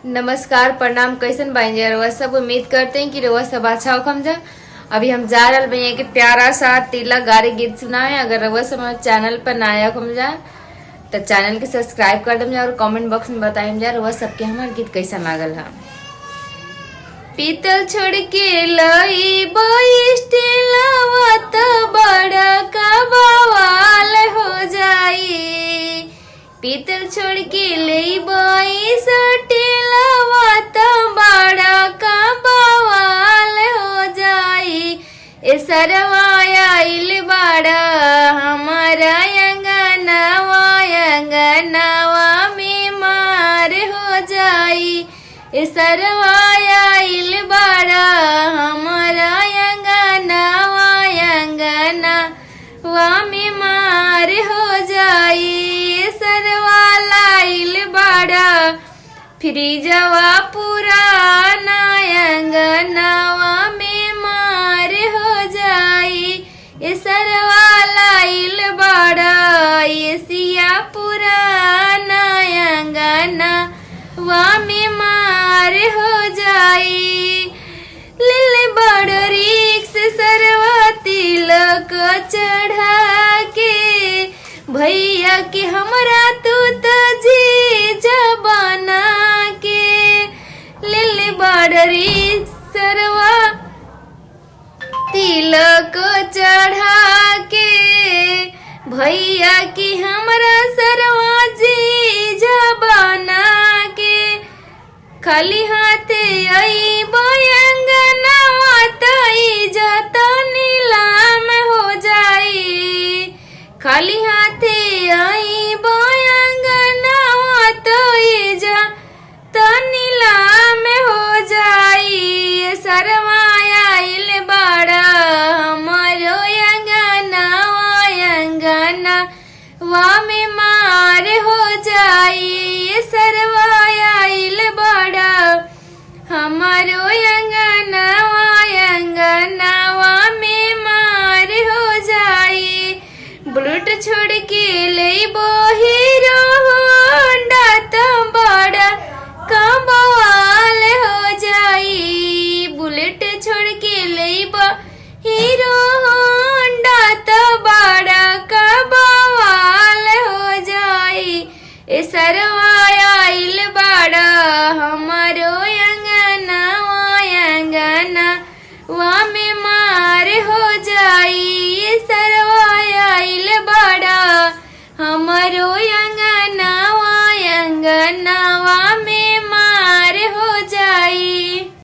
नमस्कार प्रणाम, कैसन बाइन जा रउआ सब। उम्मीद करते हैं कि रउआ सब अच्छा होखम जा। अभी हम जा रहल बानी के प्यारा सा तिलक गारी गीत सुनाए। अगर रउआ सब हमारे चैनल पर नया होखम जा तो चैनल के सब्सक्राइब कर दम जा और कमेंट बॉक्स में बताइम जा रउआ सबके हमार गीत कैसा लागल है। पीतल छोड़ के लई स्टीलवा तो बड़ा का बवाल हो जाई। पीतल छोड़ के लई स्टीलवा तो बड़ा का बवाल हो जाई। ए सरवाया इल बड़ा हमारा अंगनवा में मार हो जाई। ए सरवाया इल बड़ा हमारा अंगनवा में मार हो जाई। सरवाला इल बड़ा फ्रीजवा पुराना अंगनवा में मार हो जाई। ए सरवाला इल बड़ा एसिया पुराना अंगनवा में मार हो जाई। लिल बड़ रिक्स सरवा तिलक चढ़ा के भैया के हमरा तू तो जीजा बना के। लिल बड़ रिक्स सरवा तिलक चढ़ा के भैया की हमरा सरवा जीजा बना के। खाली हाथे आई अंगनवा तई जाता नीलाम हो जाई। खाली हाथे आई अंगनवा तई जाता नीलाम हो जाई। सरवाया इल बड़ा हमारो अंगनवा में मार हो जाई। सरवाया इल बड़ा हमारो अंगनवा में मार हो जाई। बुलेट छोड़ के लेबो हीरो होंडा तो बड़ा का बवाल हो जाई। बुलेट छोड़ के लेबो हीरो होंडा तो बड़ा का बवाल हो जाई। ए सरवाया इल बड़ा